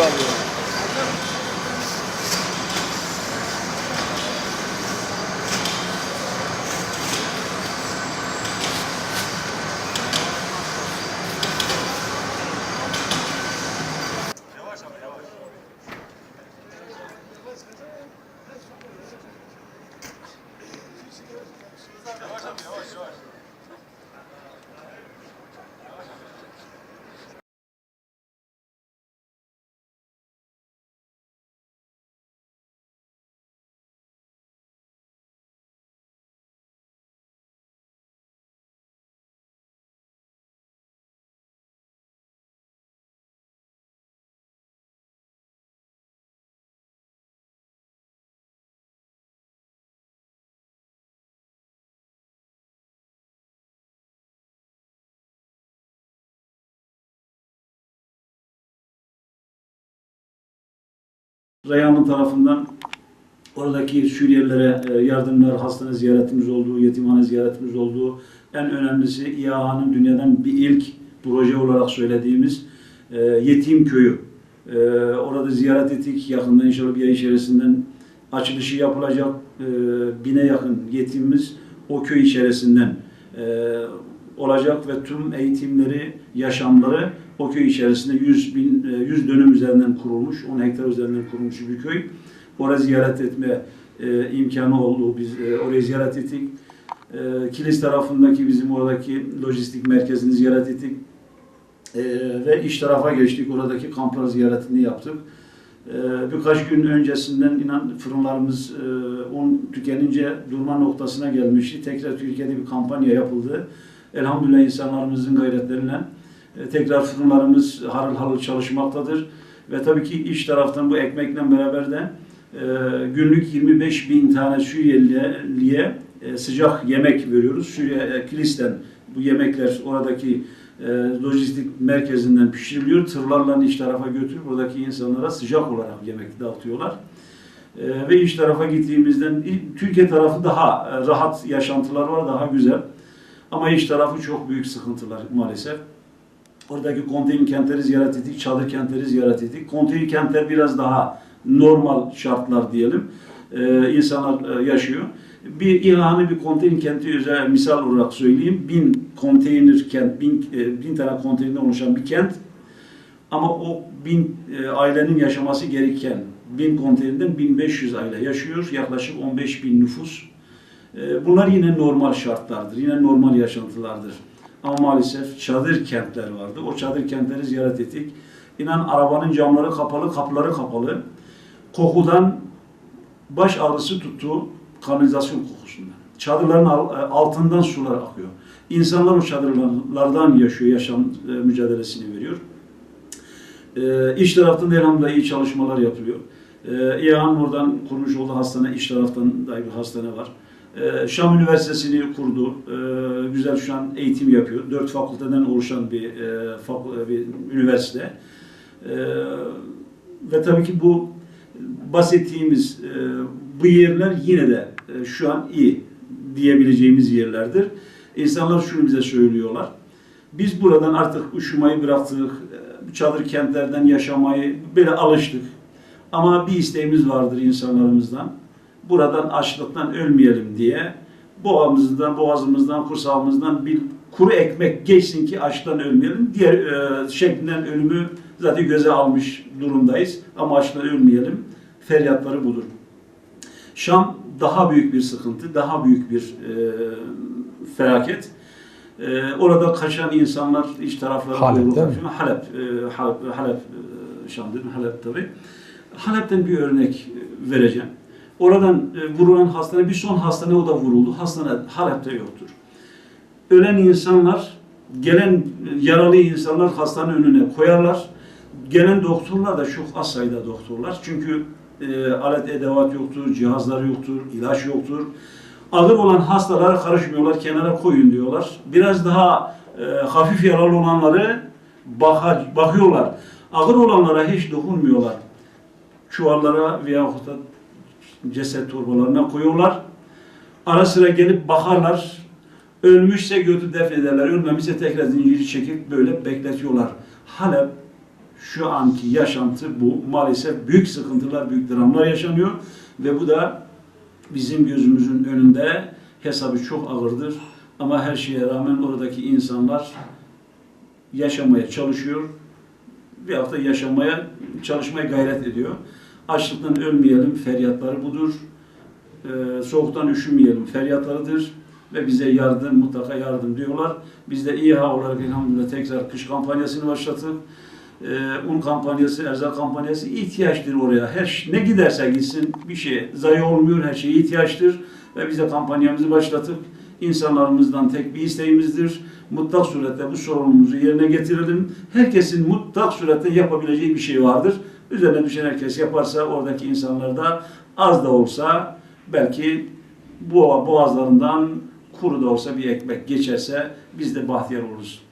alıyor. Yavaş ama yavaş. Yavaş abi yavaş yavaş. Reyhanlı tarafından oradaki Suriyelilere yardımlar, hastane ziyaretimiz olduğu, yetimhane ziyaretimiz olduğu, en önemlisi İHA'nın dünyadan bir ilk proje olarak söylediğimiz yetim köyü. Orada ziyaret ettik. Yakında inşallah bir ay içerisinden açılışı yapılacak. 1000'e yakın yetimimiz o köy içerisinden olacak ve tüm eğitimleri, yaşamları o köy içerisinde 100 dönüm üzerinden kurulmuş, 10 hektar üzerinden kurulmuş bir köy. Oraya ziyaret etme imkanı oldu. Biz orayı ziyaret ettik. Kilis tarafındaki bizim oradaki lojistik merkezini ziyaret ettik. Ve iç tarafa geçtik. Oradaki kamplar ziyaretini yaptık. Birkaç gün öncesinden inan fırınlarımız un tükenince durma noktasına gelmişti. Tekrar Türkiye'de bir kampanya yapıldı. Elhamdülillah insanlarımızın gayretleriyle tekrar fırınlarımız harıl harıl çalışmaktadır. Ve tabii ki iç taraftan bu ekmekle beraber de günlük 25.000 tane Suriyeliye sıcak yemek veriyoruz. Suriye Kilis'ten bu yemekler oradaki lojistik merkezinden pişiriliyor. Tırlarla iç tarafa götürüp oradaki insanlara sıcak olarak yemek dağıtıyorlar. Ve iç tarafa gittiğimizden Türkiye tarafı daha rahat yaşantılar var, daha güzel. Ama iç tarafı çok büyük sıkıntılar maalesef. Oradaki konteyner kentleri ziyaret ettik, çadır kentleri ziyaret ettik. Konteyner kentler biraz daha normal şartlar diyelim. İnsanlar yaşıyor. Bir İHA'nın bir konteyner kenti özel misal olarak söyleyeyim. 1000 konteyner kent, 1000 tane konteynerden oluşan bir kent. Ama o 1000 ailenin yaşaması gereken 1000 konteynerden 1500 aile yaşıyor. Yaklaşık 15.000 nüfus. Bunlar yine normal şartlardır, yine normal yaşantılardır. Ama maalesef çadır kentler vardı. O çadır kentleri ziyaret ettik. İnan arabanın camları kapalı, kapıları kapalı. Kokudan baş ağrısı tuttu, kanalizasyon kokusundan. Çadırların altından sular akıyor. İnsanlar o çadırlardan yaşıyor, yaşam mücadelesini veriyor. İç taraftan da elhamdülillah iyi çalışmalar yapılıyor. İHA'nın oradan kurmuş olduğu hastane, iç taraftan da bir hastane var. Şam Üniversitesi'ni kurdu. Güzel şu an eğitim yapıyor. 4 fakülteden oluşan bir üniversite. Ve tabii ki bu bahsettiğimiz bu yerler yine de şu an iyi diyebileceğimiz yerlerdir. İnsanlar şunu bize söylüyorlar. Biz buradan artık üşümeyi bıraktık. Çadır kentlerden yaşamayı böyle alıştık. Ama bir isteğimiz vardır insanlarımızdan. Buradan açlıktan ölmeyelim diye boğazımızdan, kursağımızdan bir kuru ekmek geçsin ki açlıktan ölmeyelim. Diğer şeklinden ölümü zaten göze almış durumdayız. Ama açlıktan ölmeyelim. Feryatları budur. Şam daha büyük bir sıkıntı, daha büyük bir felaket. Orada kaçan insanlar iç taraflara doğru kaçıyor. Halep Şam'dır, Halep tabii. Halep'ten bir örnek vereceğim. Oradan vurulan hastane, bir son hastane o da vuruldu. Hastane Halep'te yoktur. Ölen insanlar, gelen yaralı insanlar hastane önüne koyarlar. Gelen doktorlar da çok az sayıda doktorlar. Çünkü alet edevat yoktur, cihazlar yoktur, ilaç yoktur. Ağır olan hastalara karışmıyorlar, kenara koyun diyorlar. Biraz daha hafif yaralı olanları bakıyorlar. Ağır olanlara hiç dokunmuyorlar. Çuvallara veyahut da ceset torbalarına koyuyorlar. Ara sıra gelip bakarlar. Ölmüşse götür defnederler. Ölmemişse tekrar zinciri çekip böyle bekletiyorlar. Halep şu anki yaşantı bu. Maalesef büyük sıkıntılar, büyük dramlar yaşanıyor ve bu da bizim gözümüzün önünde, hesabı çok ağırdır. Ama her şeye rağmen oradaki insanlar yaşamaya çalışıyor. Veyahut da çalışmaya gayret ediyor. Açlıktan ölmeyelim, feryatları budur. Soğuktan üşümeyelim, feryatlarıdır. Ve bize yardım, mutlaka yardım diyorlar. Biz de İHA olarak elhamdülillah tekrar kış kampanyasını başlattık. Un kampanyası, erzak kampanyası ihtiyaçtır oraya. Ne giderse gitsin bir şey zayi olmuyor, her şeye ihtiyaçtır. Ve biz de kampanyamızı başlattık. İnsanlarımızdan tek bir isteğimizdir. Mutlak surette bu sorunumuzu yerine getirelim. Herkesin mutlak surette yapabileceği bir şey vardır. Üzerine düşen herkes yaparsa oradaki insanlar da az da olsa belki boğazlarından kuru da olsa bir ekmek geçerse biz de bahtiyar oluruz.